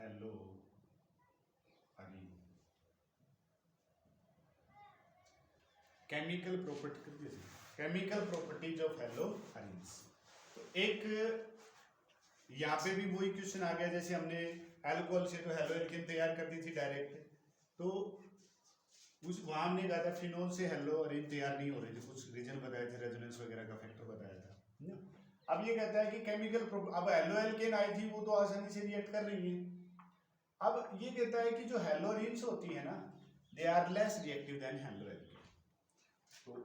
Hello Areen. Chemical properties of hello arenes. तो एक यहाँ पे भी वही क्वेश्चन आ गया, जैसे हमने अल्कोहल से तो हेलो एल्केन तैयार कर दी थी डायरेक्ट, तो उस वहां हमने कहा था फिनोल से हेलो अरीन तैयार नहीं हो रही थी, कुछ रीजन बताए थे, रेजोनेंस वगैरह का फैक्टर बताया था ना। अब ये कहता है कि अब हेलो एल्केन आई थी वो तो आसानी से रिएक्ट कर रही है। अब ये कहता है कि जो हेलोरीन्स होती है ना, they are less reactive than haloalkane. तो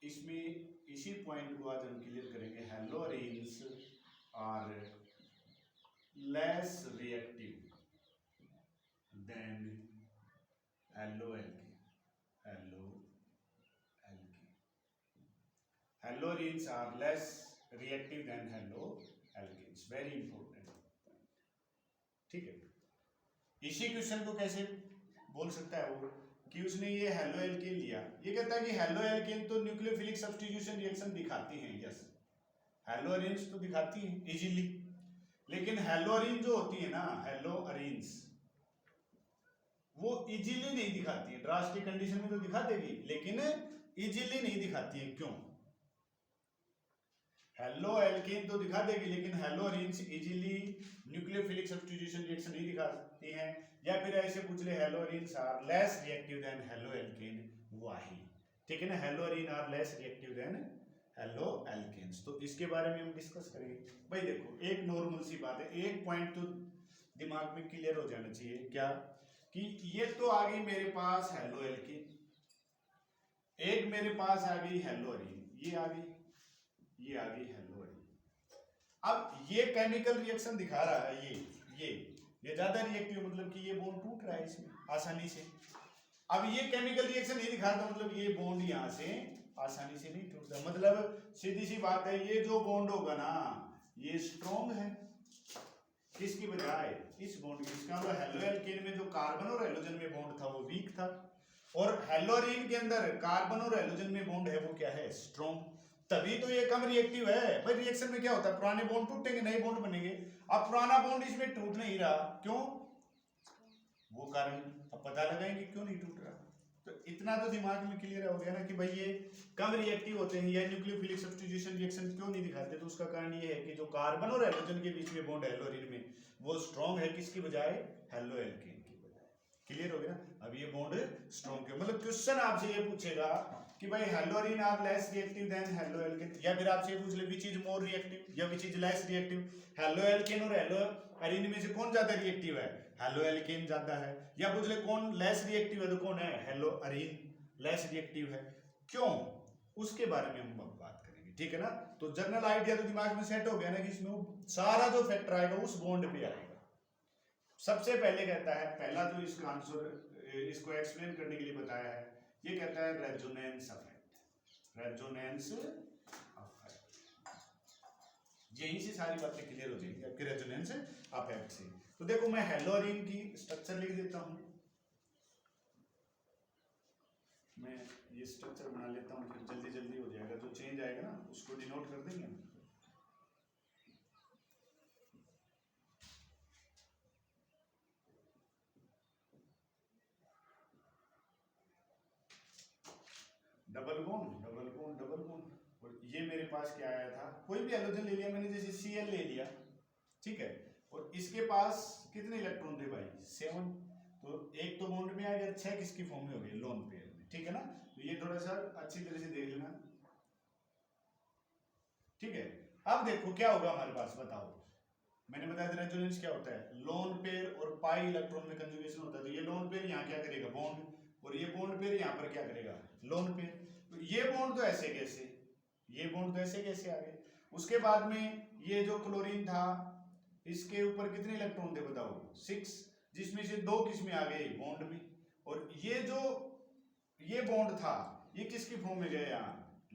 इसमें इसी पॉइंट को आज हम क्लियर करेंगे। Haloarenes are less reactive than haloalkane. Haloarenes are less reactive than haloalkanes. Very important, ठीक है। इसी क्वेश्चन को कैसे बोल सकता है वो कि उसने ये हेलो एल्केन लिया, ये कहता है कि हेलो एल्केन तो न्यूक्लियोफिलिक सब्स्टिट्यूशन रिएक्शन दिखाती हैं, यस हेलोरीन्स तो दिखाती हैं इजीली, लेकिन हेलोरीन जो होती है ना, हेलोरीन्स वो इजीली नहीं दिखाती है। ड्रास्टिक कंडीशन में तो दिखा देगी लेकिन इजीली नहीं दिखाती है। क्यों? हेलो एल्केन तो दिखा देगी लेकिन haloarenes easily nucleophilic substitution reaction नहीं दिखाती हैं। या फिर ऐसे पूछ ले haloarenes are less reactive than haloalkane, वाही, ठीक है ना। Haloarene are less reactive than haloalkanes. तो इसके बारे में हम डिस्कस करेंगे। भाई देखो, एक नॉर्मल सी बात है, एक पॉइंट तो दिमाग में क्लियर हो जाना चाहिए, क्या कि ये तो आ गई मेरे पास हेलो एल्केन, एक मेरे पास आ गई हेलोरीन, ये आ गई, ये आ गई हेलोरीन। अब ये केमिकल रिएक्शन दिखा रहा है, ये ज्यादा रिएक्टिव, मतलब कि ये बॉन्ड टूट रहा है इसमें आसानी से। अब ये केमिकल रिएक्शन नहीं दिखाता, मतलब ये बॉन्ड यहां से आसानी से नहीं टूटता। मतलब सीधी सी बात है, ये जो बॉन्ड होगा ना ये स्ट्रॉन्ग है, किसकी बजाय इस बॉन्ड की। इसका मतलब हेलो एल्केन में जो कार्बन और हेलोजन में बॉन्ड था वो वीक था, और हेलोरीन के अंदर कार्बन और हेलोजन में बॉन्ड है वो क्या है, स्ट्रॉन्ग। तभी तो ये कम रिएक्टिव है। भाई रिएक्शन में क्या होता है, पुराने बॉन्ड टूटेंगे, नए बॉन्ड बनेंगे। अब पुराना बॉन्ड इसमें टूट नहीं रहा, क्यों? वो कारण अब पता लगाएंगे क्यों नहीं टूट रहा। तो इतना तो दिमाग में क्लियर हो गया ना कि भाई ये कम रिएक्टिव होते हैं या न्यूक्लियोफिलिक सब्स्टिट्यूशन रिएक्शन क्यों नहीं दिखाते। तो उसका कारण ये है कि जो कार्बन और हेलोजन के बीच में बॉन्ड हेलोरीन में वो स्ट्रॉन्ग है, किसकी बजाय, हेलो एल्केन की बजाय। क्लियर हो गया। अब ये बॉन्ड स्ट्रॉन्ग क्यों, मतलब क्वेश्चन आपसे ये पूछेगा कि भाई haloarene are less reactive than haloalkane, या फिर आपसे पूछ ले विच इज मोर रिएक्टिव या which is less reactive. Halo alkane और हेलो अरीन में से कौन ज्यादा रिएक्टिव है, हेलो एल्केन ज्यादा है। या पूछ ले कौन लेस रिएक्टिव है, तो कौन है, हेलो अरीन लेस रिएक्टिव है। क्यों? उसके बारे में हम बात करेंगे, ठीक है ना। तो जनरल आइडिया तो दिमाग में सेट हो गया ना कि इसमें सारा जो फैक्टर आएगा उस बॉन्ड पे आएगा। सबसे पहले कहता है, पहला जो इसका आंसर इसको एक्सप्लेन करने के लिए बताया है, ये कहता है रेजोनेंस इफेक्ट। रेजोनेंस इफेक्ट, यहीं से सारी बातें क्लियर हो जाएंगी आपके रेजोनेंस इफेक्ट से। तो देखो मैं हेलोरीन की स्ट्रक्चर लिख देता हूं, मैं ये स्ट्रक्चर बना लेता हूं, फिर जल्दी जल्दी हो जाएगा। जो चेंज आएगा ना उसको डिनोट कर देंगे हम। Double bond double bond double bond, और ये मेरे पास क्या आया था, कोई भी हेलोजन ले लिया मैंने, जैसे Cl ले लिया, ठीक है, और इसके पास कितने इलेक्ट्रॉन थे भाई, 7। तो एक तो बॉन्ड में आ गया, 6 किसकी फॉर्म में हो गई, लोन पेयर में, ठीक है ना। तो ये थोड़ा सा अच्छी तरह से देख लेना, ठीक है। अब देखो क्या होगा हमारे पास, बताओ। मैंने बताया था रेजोनेंस क्या होता है, लोन पेयर और पाई इलेक्ट्रॉन में कंजुगेशन होता है। तो ये लोन पेयर यहाँ क्या करेगा, बॉन्ड, और ये बॉन्ड पेयर यहाँ पर क्या करेगा, लोन पेयर। तो ये बॉन्ड तो ऐसे कैसे, ये बॉन्ड तो ऐसे कैसे आ गए। उसके बाद में ये जो क्लोरीन था इसके ऊपर कितने इलेक्ट्रॉन थे बताओ, 6, जिसमें से 2 किस में आ गए, बॉन्ड में। और ये जो ये बॉन्ड था ये किसकी फॉर्म में गया, यहाँ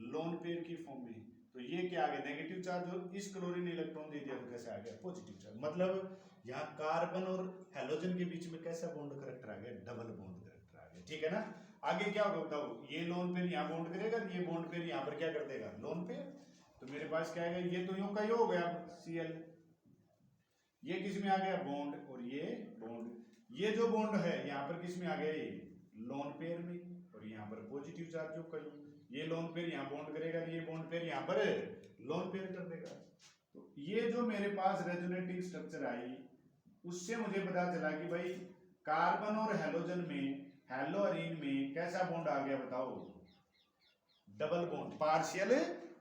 लोन पेयर की फॉर्म में। तो ये क्या आ गया, नेगेटिव चार्ज, और इस क्लोरीन ने इलेक्ट्रॉन दे दिया तो कैसे आ गया, पॉजिटिव चार्ज। मतलब यहाँ कार्बन और हेलोजन के बीच में कैसा बॉन्ड करेक्टर आ गया, डबल बॉन्ड करेक्टर आ गया, ठीक है ना। आगे क्या होगा बताओ, ये लोन पेयर यहाँ बॉन्ड करेगा, ये बॉन्ड पेयर यहाँ पर क्या कर देगा, लोन पेयर। तो मेरे पास क्या आएगा, ये तो यूं का ही हो गया Cl, ये किस में आ गया बॉन्ड, और ये बॉन्ड, ये जो बॉन्ड है यहाँ पर किस में आ गया, ये लोन पेयर में, और यहाँ पर पॉजिटिव चार्ज जो करूँ, ये लोन पेयर यहाँ बॉन्ड करेगा, ये बॉन्ड पेयर यहाँ पर लोन पेयर कर देगा। तो ये जो मेरे पास रेजोनेटिंग स्ट्रक्चर आई, उससे मुझे पता चला कि भाई कार्बन और हेलोजन में, हेलोअरीन में कैसा बॉन्ड आ गया बताओ, double bond, partial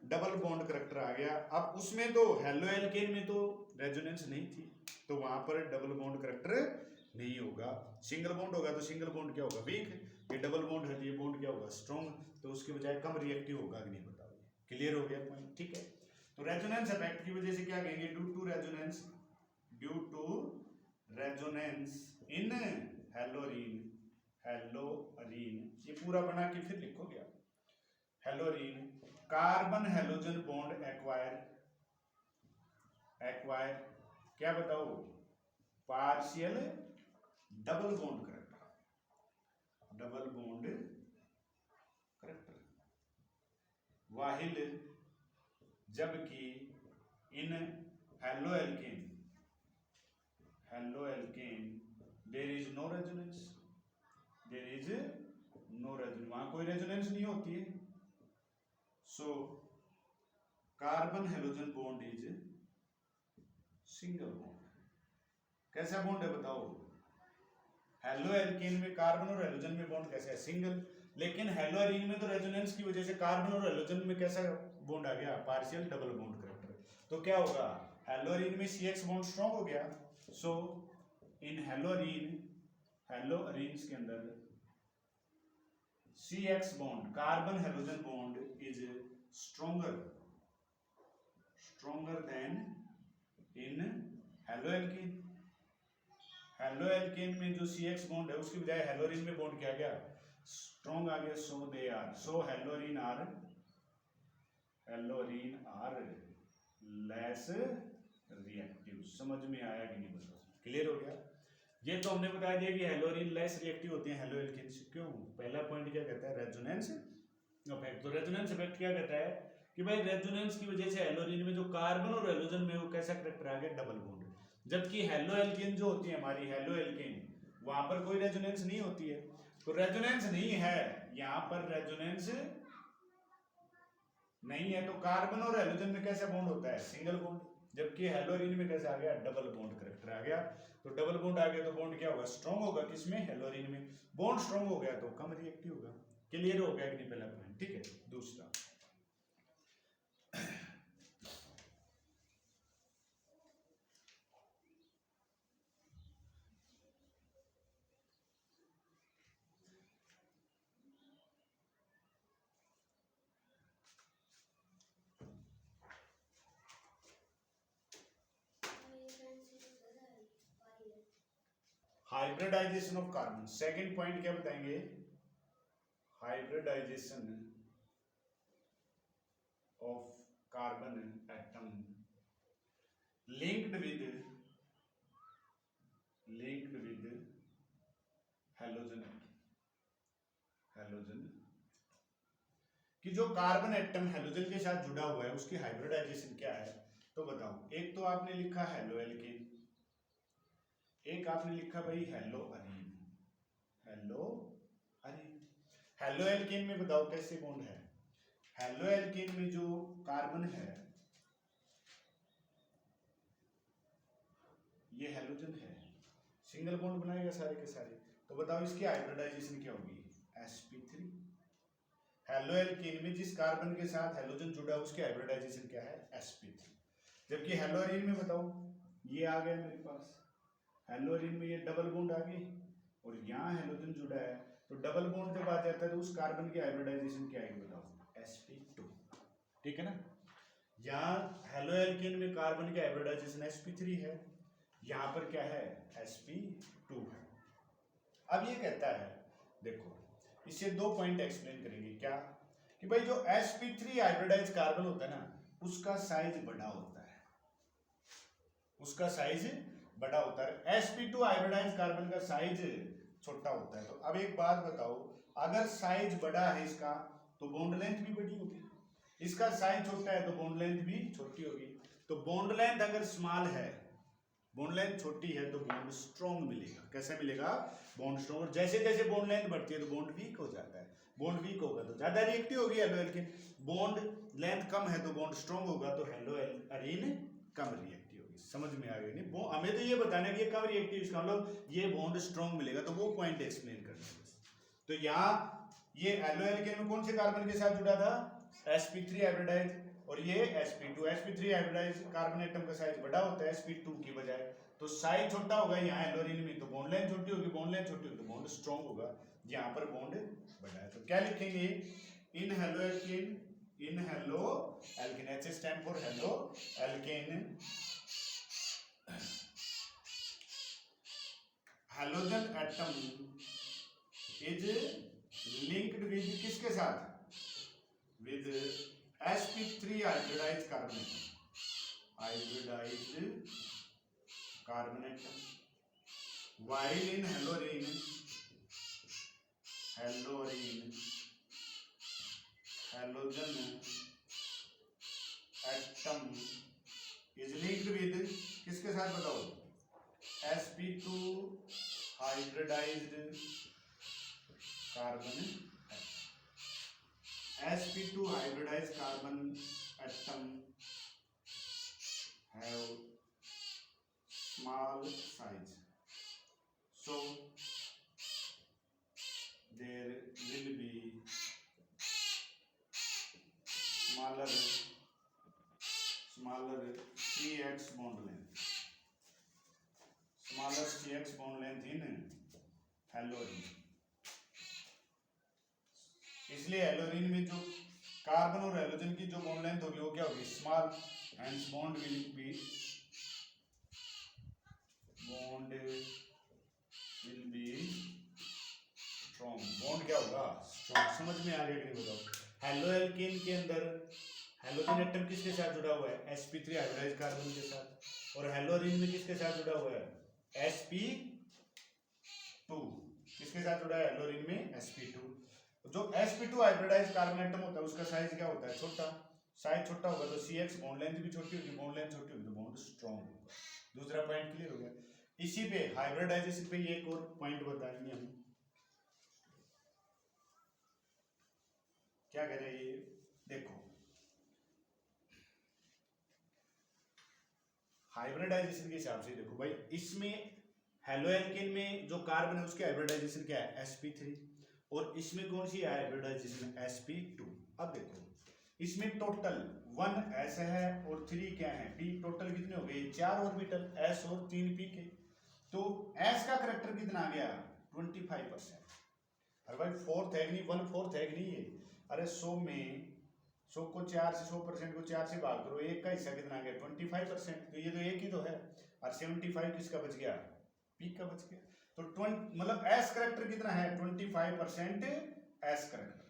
double bond character आ गया। अब उसमें तो हेलोएल्केन में तो रेजोनेंस नहीं थी, तो वहां पर डबल बॉन्ड करैक्टर नहीं होगा। सिंगल बॉन्ड होगा तो सिंगल बॉन्ड क्या होगा, वीक, ये डबल बॉन्ड है तो ये बॉन्ड क्या होगा, स्ट्रॉन्ग, तो उसके बजाय कम रिएक्टिव होगा कि नहीं बताओ। क्लियर हो गया पॉइंट, ठीक है। तो रेजोनेंस इफेक्ट की वजह से क्या कहेंगे, due to resonance, due to resonance in haloarene, haloarene, ये पूरा बना के फिर लिखोगे आप, haloarene carbon halogen bond acquire, acquire क्या बताओ, partial double bond character, double bond character, while जबकि in haloalkane, haloalkane there is no resonance, there is no resonance, वहां कोई रेजोनेंस नहीं होती है। So carbon halogen bond is single bond. कैसा bond है बताओ, हेलोएल्केन में कार्बन और हेलोजन में बॉन्ड कैसा है, सिंगल, लेकिन हेलोअरीन में तो रेजोनेंस की वजह से कार्बन और हेलोजन में कैसा बॉन्ड आ गया, पार्शियल डबल बॉन्ड करैक्टर। तो क्या होगा, हेलोअरीन में CX बॉन्ड स्ट्रॉन्ग हो गया, सो इन हेलोअरीन, हेलोअरीन्स के अंदर CX bond, carbon halogen bond is stronger, stronger then in haloalkane. Haloalkane में जो CX बॉन्ड है उसकी बजाय हेलोअरीन में बॉन्ड क्या गया, स्ट्रॉन्ग आ गया, so they are, so haloarene are, haloarene are less reactive. समझ में आया कि नहीं बताओ, क्लियर हो गया। ये तो हमने बता दिया कि हेलोअरीन लेस रिएक्टिव होते हैं हेलोएल्केन से, क्यों, पहला पॉइंट क्या कहता है, रेजोनेंस इफेक्ट। तो रेजोनेंस इफेक्ट क्या कहता है कि भाई रेजोनेंस की वजह से हेलोअरीन में जो कार्बन और हेलोजन में वो कैसा करैक्टर आ गया, डबल बॉन्ड, जबकि हेलोएल्केन जो होती है हमारी, हेलोएल्केन वहां पर कोई रेजोनेंस नहीं होती है। तो रेजोनेंस नहीं है, यहां पर रेजोनेंस नहीं है, तो कार्बन और हेलोजन में कैसा बॉन्ड होता है, सिंगल बॉन्ड, जबकि हेलोअरीन में कैसा आ गया, डबल बॉन्ड करैक्टर आ गया। तो डबल बॉन्ड आ गया तो बॉन्ड क्या होगा, स्ट्रॉन्ग होगा, किसमें, हेलोअरीन में। बॉन्ड स्ट्रॉन्ग हो गया तो कम रिएक्टिव होगा। क्लियर हो गया कि नहीं पहला पॉइंट, ठीक है। दूसरा, hybridization of carbon, second point क्या बताएंगे, hybridization of carbon atom linked with halogen, halogen कि जो कार्बन एटम हेलोजन के साथ जुड़ा हुआ है उसकी हाइब्रिडाइजेशन क्या है। तो बताओ, एक तो आपने लिखा हेलोएल्केन, एक आपने लिखा भाई हेलोअरीन, हेलोअरीन। हेलोएल्केन में बताओ कैसे बॉन्ड है, हेलोएल्केन में जो कार्बन है ये हेलोजन है, सिंगल बॉन्ड बनाएगा सारे के सारे। तो बताओ इसकी हाइब्रिडाइजेशन क्या होगी, sp3। हेलोएल्केन में जिस कार्बन के साथ हेलोजन जुड़ा है उसकी हाइब्रिडाइजेशन क्या है, sp3। जबकि हेलोअरीन में बताओ, ये आ गया मेरे पास, हेलोअरीन में ये डबल बॉन्ड आ गई और यहाँ हेलोजन जुड़ा है, तो डबल बॉन्ड जब आ जाता है तो उस कार्बन की हाइब्रिडाइजेशन क्या आएगी बताओ, sp2। ठीक है ना, यहाँ हेलोएल्केन में कार्बन की हाइब्रिडाइजेशन sp3 है, यहाँ पर क्या है, sp2 है। अब ये कहता है, देखो इससे दो पॉइंट एक्सप्लेन करेंगे, क्या कि भाई जो sp3 हाइब्रिडाइज कार्बन होता है ना उसका साइज बड़ा होता है, उसका साइज बड़ा होता है, sp2 हाइब्रिडाइज कार्बन का साइज छोटा होता है। तो अब एक बात बताओ, अगर साइज बड़ा है इसका तो बॉन्ड लेंथ भी बड़ी होगी, इसका साइज छोटा है तो बॉन्ड लेंथ भी छोटी होगी। तो बॉन्ड लेंथ अगर स्मॉल है, बॉन्ड लेंथ छोटी है तो बॉन्ड स्ट्रॉन्ग मिलेगा। कैसे मिलेगा? Bond strong. और जैसे जैसे बॉन्ड लेंथ बढ़ती है तो बॉन्ड वीक हो जाता है। बॉन्ड वीक होगा तो ज्यादा रिएक्टिव होगी हेलो एल्केन। बॉन्ड लेंथ कम है तो बॉन्ड स्ट्रॉन्ग होगा तो हेलो अरीन कम रिएक्टिव होगी। समझ में आ गई नहीं? हमें तो ये बताना है कि ये कम रिएक्टिव, इसका मतलब ये बॉन्ड स्ट्रॉन्ग मिलेगा, तो वो पॉइंट एक्सप्लेन करना है बस। तो यहाँ ये हेलो एल्केन में कौन से कार्बन के साथ जुड़ा था? sp3 hybridise. और ये sp2। sp3 hybridize carbon atom का साइज बड़ा होता है sp2 की बजाय, तो साइज छोटा होगा यहाँ एलोरीन में, तो बॉन्ड लेंथ छोटी होगी, बॉन्ड लेंथ छोटी होगी तो बॉन्ड स्ट्रॉन्ग होगा। यहाँ पर बॉन्ड बड़ा है, तो क्या लिखेंगे? In haloalkane, in haloalkane, H stand for haloalkane, halogen atom is linked with किसके साथ? With sp3 hybridize carbon atom, hybridized carbon atom, while in haloarene, haloarene halogen atom is linked with किसके साथ बताओ? sp2 hybridized carbon, sp2 hybridized carbon atom have small size, so there will be smaller CX bond length, smaller CX bond length in हेलोरीन। इसलिए हेलोरीन में जो carbon और halogen की जो bond length होगी वो क्या होगी? Small, hence bond will be strong. Bond क्या होगा? स्ट्रॉन्ग। समझ में आ गया कि नहीं बताओ? हेलो एल्केन के अंदर हेलोजन एटम किसके साथ जुड़ा हुआ है? sp3 हाइब्रिडाइज्ड कार्बन के साथ। और हेलोरीन में किसके साथ जुड़ा हुआ है? sp2। किसके साथ जुड़ा है हेलोरीन में? sp2। जो sp2 हाइब्रिडाइज्ड कार्बन एटम होता है उसका साइज क्या होता है? छोटा। साइज छोटा होगा तो CX बॉन्ड लेंथ भी छोटी होगी, बॉन्ड लेंथ छोटी होगी तो बॉन्ड स्ट्रॉन्ग होगा। दूसरा पॉइंट क्लियर हो गया। इसी पे हाइब्रिडाइजेशन पे एक और पॉइंट बताएंगे हम। क्या कह रहे हैं ये? देखो, हाइब्रिडाइजेशन के हिसाब से देखो भाई, इसमें हेलो एल्केन में जो कार्बन है उसकी हाइब्रिडाइजेशन क्या है? sp3। और इसमें कौन सी हाइब्रिडाइजेशन? sp2। अब देखो इसमें टोटल 1 s है और 3 क्या है? p। टोटल कितने हो गए? 4 ऑर्बिटल s और 3 p के। तो s का करेक्टर कितना आ गया? 25%। अरे भाई 4th है नहीं, 1/4 है नहीं ये। अरे 100 में 100 को 4 से 100% को 4 से भाग करो, एक का हिस्सा कितना आ गया? 25%। तो ये तो एक ही तो है। और 75 किसका बच गया? p का बच गया। तो 20 मतलब s करेक्टर कितना है? 25% s करेक्टर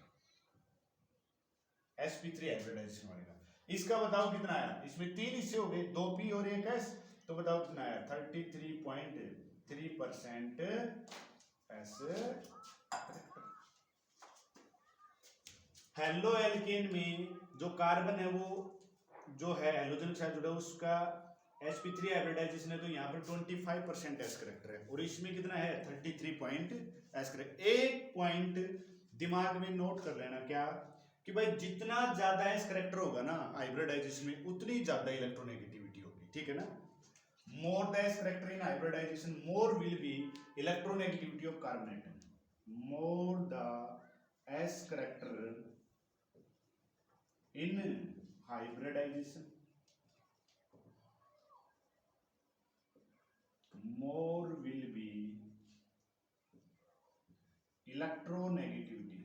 sp3 हाइब्रिडाइजेशन वाले का। इसका बताओ कितना आया? इसमें 3 हिस्से हो गए, 2p और 1s, तो बताओ कितना आया? 33.3% s। हेलो एल्केन में जो कार्बन है वो जो है हेलोजन के साथ जुड़ा उसका sp3 हाइब्रिडाइजेशन है, तो यहाँ पर 25% s करेक्टर है। और इसमें कितना है? 33 s करेक्टर। एक पॉइंट दिमाग में नोट कर लेना, क्या? कि भाई जितना ज्यादा एस करेक्टर होगा ना हाइब्रिडाइजेशन में, उतनी ज्यादा इलेक्ट्रोनेगेटिविटी होगी। ठीक है ना? More the S character in hybridization, more will be electronegativity of carbon atom. More the S character in hybridization, more will be electronegativity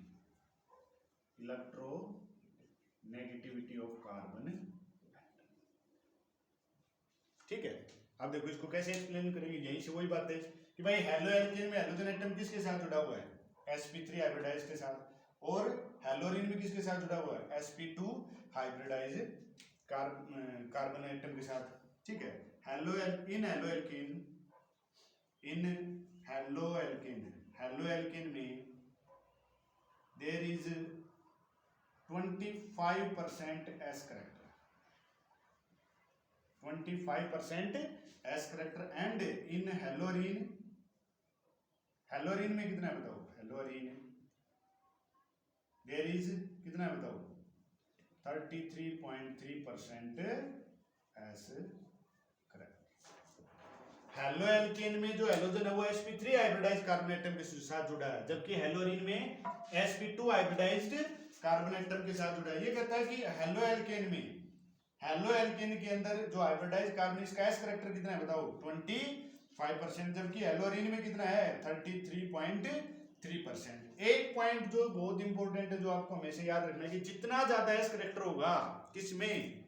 of carbon atom। ठीक है? अब देखो इसको कैसे एक्सप्लेन करेंगे। यहीं से वही बात है कि भाई हेलो एल्केन में हेलोजन एटम किसके साथ जुड़ा हुआ है? sp3 हाइब्रिडाइज के साथ। और हेलोरीन में किसके साथ जुड़ा हुआ है? sp2 हाइब्रिडाइज कार्बन एटम के साथ। ठीक है? हेलो एल्केन में there is 25% s character, 25% S character and in haloarene, haloarene में कितना है बताओ, हेलोरीन देयर इज कितना है बताओ 33.3% एस करेक्टर। हेलो एल्केन में जो हेलोजन है वो sp3 हाइब्रिडाइज्ड कार्बन एटम के साथ जुड़ा है, जबकि हेलोरीन में sp2 हाइब्रिडाइज्ड कार्बन एटम के साथ जुड़ा है। ये कहता है कि हेलो एल्केन में, हेलो एल्केन के अंदर जो हाइब्रिडाइज्ड कार्बन इसका एस करेक्टर कितना है बताओ 25%, जबकि हेलोरीन में कितना है 33.3%। एक पॉइंट जो बहुत इंपॉर्टेंट है, जो आपको हमेशा याद रखना है कि जितना ज्यादा एस करेक्टर होगा किसमें,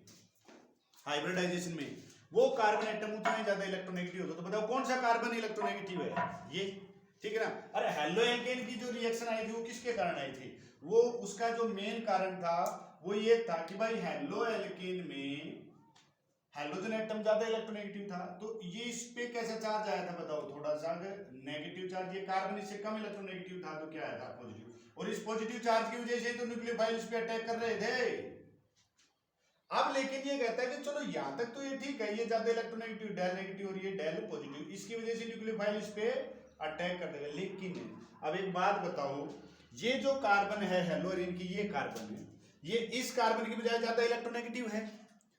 हाइब्रिडाइजेशन में, वो कार्बन एटम उतना ही ज्यादा इलेक्ट्रोनेगेटिव होगा। तो बताओ कौन सा कार्बन इलेक्ट्रोनेगेटिव है, ये, ठीक है ना। अरे हेलो एल्केन की जो रिएक्शन आई थी वो किसके कारण आई थी, वो उसका जो मेन कारण था वो ये था कि भाई हेलो एल्केन में हाइड्रोजन एटम ज्यादा इलेक्ट्रोनेगेटिव था, तो ये इस पे कैसा चार्ज आया था बताओ, थोड़ा सा नेगेटिव चार्ज, ये कार्बन इससे कम इलेक्ट्रोनेगेटिव था तो क्या आया था पॉजिटिव, और इस पॉजिटिव चार्ज की वजह से तो न्यूक्लियोफाइल इस पे अटैक कर रहे थे। अब लेकिन ये कहता है कि चलो यहां तक तो ये ठीक है, ये ज्यादा इलेक्ट्रोनेगेटिव डेल नेगेटिव और ये डेल पॉजिटिव, इसकी वजह से न्यूक्लियोफाइल इस पे अटैक कर देगा। लेकिन अब एक बात बताओ, ये जो कार्बन है हेलोरीन की, ये कार्बन है, ये इस कार्बन की बजाय ज्यादा इलेक्ट्रोनेगेटिव है,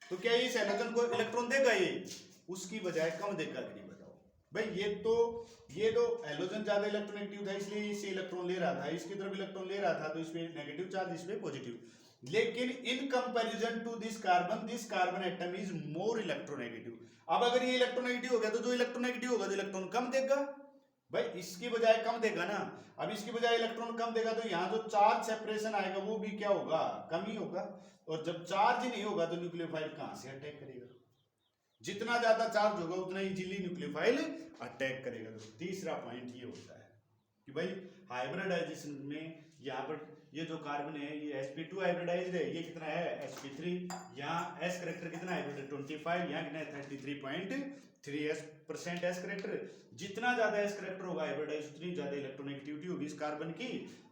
तो क्या इस हेलोजन को इलेक्ट्रॉन देगा, ये उसकी बजाय कम देगा कि नहीं बताओ भाई। ये तो हेलोजन ज्यादा इलेक्ट्रोनेगेटिव था इसलिए इससे इलेक्ट्रॉन ले रहा था, इसकी तरफ इलेक्ट्रॉन ले रहा था तो इसमें नेगेटिव चार्ज, इसमें पॉजिटिव। लेकिन in comparison to this carbon atom is more electronegative. अब अगर ये इलेक्ट्रोनेगेटिव हो गया तो जो इलेक्ट्रोनेगेटिव होगा तो इलेक्ट्रॉन कम देगा भाई, इसकी बजाय कम देगा ना। अब इसकी बजाय इलेक्ट्रॉन कम देगा तो यहाँ जो चार्ज सेपरेशन आएगा वो भी क्या होगा, कम ही होगा। और जब चार्ज नहीं होगा तो न्यूक्लियोफाइल कहां से अटैक करेगा, जितना ज्यादा चार्ज होगा उतना इजीली न्यूक्लियोफाइल अटैक करेगा। तो तीसरा पॉइंट ये होता है कि भाई हाइब्रिडाइजेशन में यहाँ पर ये जो कार्बन है ये sp2 हाइब्रिडाइज्ड है, ये कितना है sp3, यहाँ s करेक्टर कितना है 25, यहाँ कितना है 33.3% एस करेक्टर। जितना ज्यादा एस करेक्टर होगा हाइब्रिडाइज उतनी ज्यादा इलेक्ट्रोनेगेटिविटी होगी इस कार्बन की,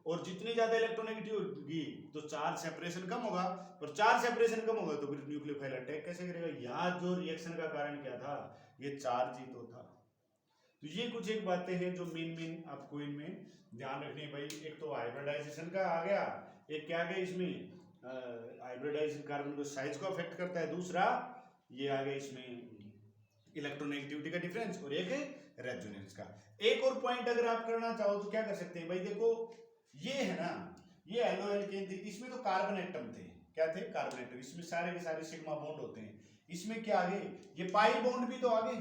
और जितनी ज्यादा इलेक्ट्रोनेगेटिव होगी तो चार्ज सेपरेशन कम होगा, और चार्ज सेपरेशन कम होगा तो फिर न्यूक्लियोफाइल अटैक कैसे करेगा। यहाँ जो रिएक्शन का कारण क्या था, ये चार्ज ही तो था। तो ये कुछ एक बातें हैं जो मेन आपको इनमें ध्यान रखनी है भाई। एक तो हाइब्रिडाइजेशन का आ गया, एक क्या आ गया इसमें हाइब्रिडाइजेशन कार्बन को साइज को अफेक्ट करता है, दूसरा ये आ गया इसमें इलेक्ट्रोनेगेटिविटी का डिफरेंस, और एक रेजोनेंस का। एक और पॉइंट अगर आप करना चाहो तो क्या कर सकते हैं भाई, देखो ये है ना, ये हेलो एल्केन थी, इसमें तो कार्बन एटम थे, क्या थे कार्बन एटम, इसमें सारे के सारे सिग्मा बॉन्ड होते हैं, इसमें क्या आ गए ये पाई बॉन्ड भी तो आ गए,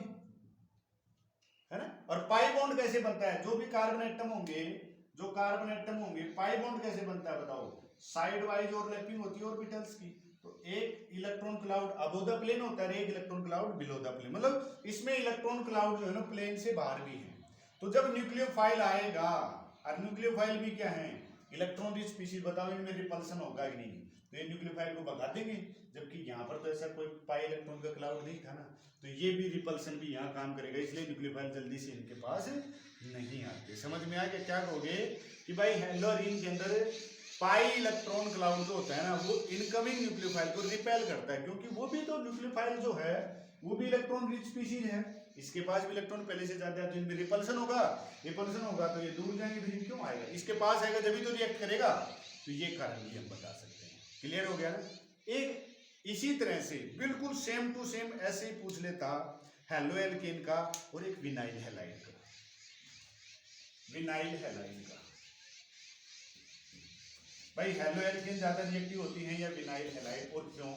है ना। और पाई बॉन्ड कैसे बनता है, जो भी कार्बन एटम होंगे, जो कार्बन एटम होंगे, पाई बॉन्ड कैसे बनता है बताओ, साइड वाइज ओवरलैपिंग होती है ऑर्बिटल्स की। तो एक electron cloud above the plane होता है, एक electron cloud below the plane, मतलब इसमें इलेक्ट्रॉन क्लाउड जो है ना प्लेन से बाहर भी है। तो जब न्यूक्लियोफाइल आएगा, और न्यूक्लियोफाइल भी क्या है इलेक्ट्रॉन रिच स्पीशीज, बताओ इनमें रिपल्सन होगा कि नहीं, तो ये न्यूक्लियोफाइल को भगा देंगे, जबकि यहाँ पर तो ऐसा कोई पाई इलेक्ट्रॉन का क्लाउड नहीं था ना, तो ये भी रिपल्सन भी यहाँ काम करेगा, इसलिए न्यूक्लियोफाइल जल्दी से इनके पास नहीं आते। समझ में आ गया क्या कहोगे कि भाई हेलोरीन के अंदर पाई इलेक्ट्रॉन क्लाउड जो होता है ना वो इनकमिंग न्यूक्लियोफाइल को रिपेल करता है, क्योंकि वो भी तो न्यूक्लियोफाइल जो है वो भी इलेक्ट्रॉन रिच स्पीशीज है, इसके पास भी इलेक्ट्रॉन पहले से ज्यादा है, तो इनमें रिपल्सन होगा तो ये दूर जाएंगे, फिर क्यों आएगा, इसके पास आएगा जब ही तो रिएक्ट करेगा। तो ये कारण भी हम बता सकते हैं। क्लियर हो गया ना। एक इसी तरह से बिल्कुल सेम टू सेम ऐसे ही पूछ लेता हेलो एल्केन का और एक विनाइल हैलाइड का, विनाइल हैलाइड का। भाई हेलो एल्केन ज्यादा रिएक्टिव होती है या विनाइल हैलाइड, और क्यों,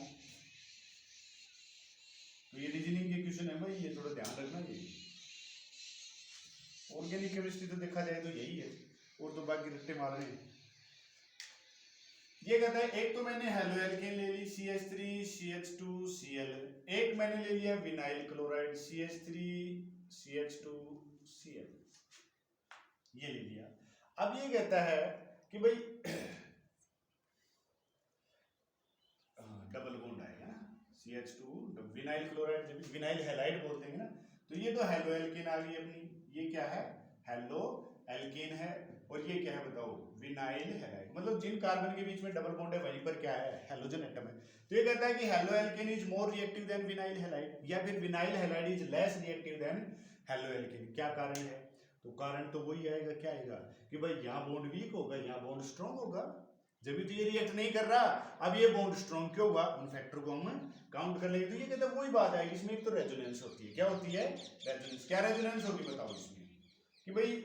तो ये रीजनिंग के क्वेश्चन है भाई, ये थोड़ा ध्यान रखना। ये ऑर्गेनिक केमिस्ट्री तो देखा जाए तो यही है, और तो बाकी रट्टे मार रहे हैं। ये कहता है एक तो मैंने हेलो एल्केन ले ली CH3 CH2 Cl, एक मैंने ले लिया vinyl chloride CH3 CH2 Cl, ये ले लिया। अब ये कहता है कि भाई डबल बॉन्ड आएगा ना CH2 विनाइल क्लोराइड, जब विनाइल हैलाइड बोलते हैं ना, तो ये तो हेलो एल्केन आ गई अपनी, ये क्या है हेलो एल्केन है, और ये क्या है बताओ, विनाइल हैलाइड। मतलब जिन कार्बन के बीच में डबल बॉन्ड है वहीं पर क्या है, हेलोजन एटम है। तो ये कहता है कि halo alkane is more reactive than vinyl halide, या फिर vinyl halide is less reactive than halo alkane. क्या कारण है? तो कारण तो वही आएगा, क्या आएगा कि भाई यहाँ बॉन्ड वीक होगा, यहाँ बॉन्ड स्ट्रॉन्ग होगा, जब भी तो ये रिएक्ट नहीं कर रहा। अब ये बॉन्ड स्ट्रॉन्ग क्यों हुआ, उन फैक्टर को हम काउंट कर लेंगे। तो ये कहते हैं वही बात आएगी, इसमें एक तो रेजोनेंस होती है। क्या होती है? रेजोनेंस। क्या रेजोनेंस होगी बताओ इसमें, कि भाई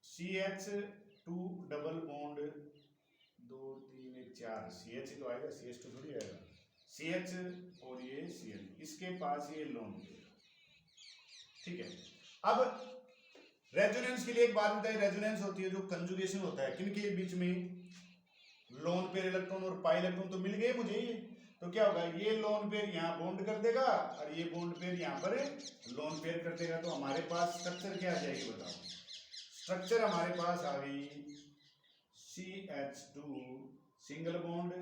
CH2 डबल बॉन्ड 2 3 1 4, CH ही तो आएगा, CH2 थोड़ी आएगा, CH और ये Cl, इसके पास ये लोन पेयर, ठीक है। अब रेजोनेंस के लिए एक बात बताइए, रेजोनेंस होती है जो कंजुगेशन होता है किन के बीच में, लोन पेयर इलेक्ट्रॉन और पाई इलेक्ट्रॉन तो मिल गए मुझे ये, तो क्या होगा, ये लोन पेयर यहाँ बॉन्ड कर देगा और ये बॉन्ड पेयर यहाँ पर लोन पेयर कर देगा। तो हमारे पास स्ट्रक्चर क्या आ जाएगी बताओ, स्ट्रक्चर हमारे पास आ गई CH2 single bond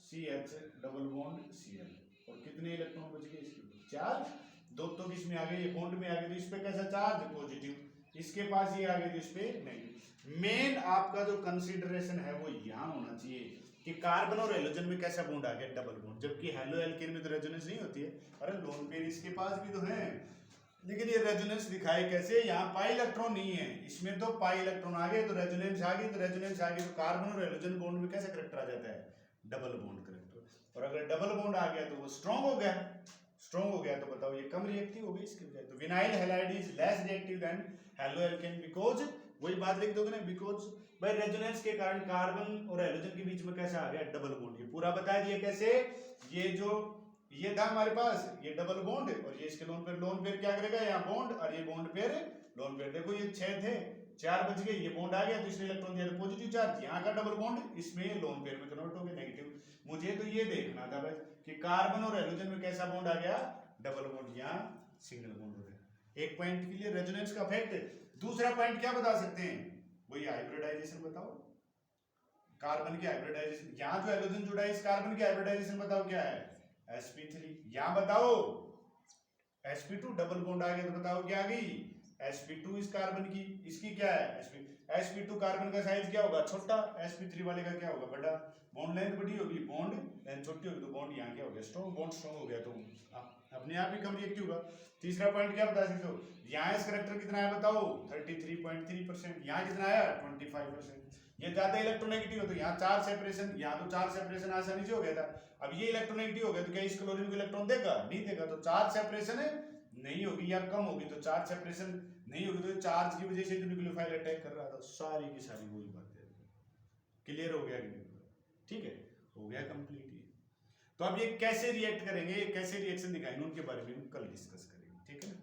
CH double bond Cl, और कितने इलेक्ट्रॉन बच गए इसके, 4। दो तो किसमें आ गए, ये बॉन्ड में आ गए, तो इस पे कैसा चार्ज, पॉजिटिव, इसके पास ये आ गए तो इस पे नेगेटिव। मेन आपका जो कंसीडरेशन है वो यहाँ होना चाहिए कि कार्बन और हेलोजन में कैसा बॉन्ड आ गया, डबल बॉन्ड, जबकि हेलो एल्केन में तो रेजोनेंस नहीं होती है। अरे लोन पेयर इसके पास भी तो है, लेकिन ये रेजोनेंस दिखाए कैसे, यहाँ पाई इलेक्ट्रॉन नहीं है, इसमें तो पाई इलेक्ट्रॉन आ गए तो रेजोनेंस आ गई, तो रेजोनेंस आ गई तो कार्बन और हेलोजन बॉन्ड में कैसा करेक्टर आ जाता है, डबल बॉन्ड करेक्टर। और अगर डबल बॉन्ड आ गया तो वो स्ट्रॉन्ग हो गया, स्ट्रॉन्ग हो गया तो बताओ ये कम रिएक्टिव हो गई इसके बजाय। तो vinyl halide is less reactive than halo alkane because, वही बात लिख दोगे ना, बिकॉज भाई रेजोनेंस के कारण कार्बन और हेलोजन के बीच में कैसा आ गया, डबल बॉन्ड। ये पूरा बता दिया कैसे, ये जो ये था हमारे पास ये डबल बॉन्ड, और ये इसके लोन पेयर क्या करेगा, यहाँ बॉन्ड और ये बॉन्ड पेयर लोन पेयर। देखो ये 6 थे, 4 बच गए, ये बॉन्ड आ गया तो इसने इलेक्ट्रॉन दिया पॉजिटिव चार्ज, यहाँ का डबल बॉन्ड इसमें लोन पेयर में कन्वर्ट हो गया नेगेटिव। मुझे तो ये देखना था बस कि कार्बन और हेलोजन में कैसा बॉन्ड आ गया, डबल बॉन्ड, यहाँ सिंगल बॉन्ड हो गया। एक पॉइंट के लिए रेजोनेंस का इफेक्ट। दूसरा पॉइंट क्या बता सकते हैं, वही हाइब्रिडाइजेशन बताओ, कार्बन की हाइब्रिडाइजेशन। यहाँ जो हेलोजन जुड़ा है इस कार्बन की हाइब्रिडाइजेशन बताओ क्या है, sp3। यहाँ बताओ sp2 डबल बॉन्ड आ गया तो बताओ क्या आ गई, sp2 इस कार्बन की, इसकी क्या है sp2 कार्बन का साइज क्या होगा, छोटा, sp3 वाले का क्या होगा, बड़ा। बॉन्ड लेंथ बड़ी होगी, बॉन्ड लेंथ छोटी होगी, तो बॉन्ड यहाँ क्या हो गया, स्ट्रॉन्ग, बॉन्ड स्ट्रॉन्ग हो गया, तो अपने आप ही कम रिएक्टिव होगा। तीसरा पॉइंट क्या बता सकते हो, यहाँ इस करेक्टर कितना है बताओ, 33.3%, यहाँ कितना आया 25%। ये ज्यादा इलेक्ट्रोनेगेटिव हो तो यहाँ 4 सेपरेशन, यहाँ तो 4 सेपरेशन आसानी से हो गया था। अब ये इलेक्ट्रोनेगेटिव हो गया तो क्या इस क्लोरीन को इलेक्ट्रॉन देगा, नहीं देगा, तो 4 सेपरेशन नहीं होगी या कम होगी। तो 4 सेपरेशन नहीं होगी तो चार्ज की वजह से जो न्यूक्लियोफाइल अटैक कर रहा था, सारी की सारी वही बात है। क्लियर हो गया कि नहीं? ठीक है, हो गया कंप्लीट ये। तो अब ये कैसे रिएक्ट करेंगे, कैसे रिएक्शन दिखाएंगे, उनके बारे में हम कल डिस्कस करेंगे, ठीक है ना।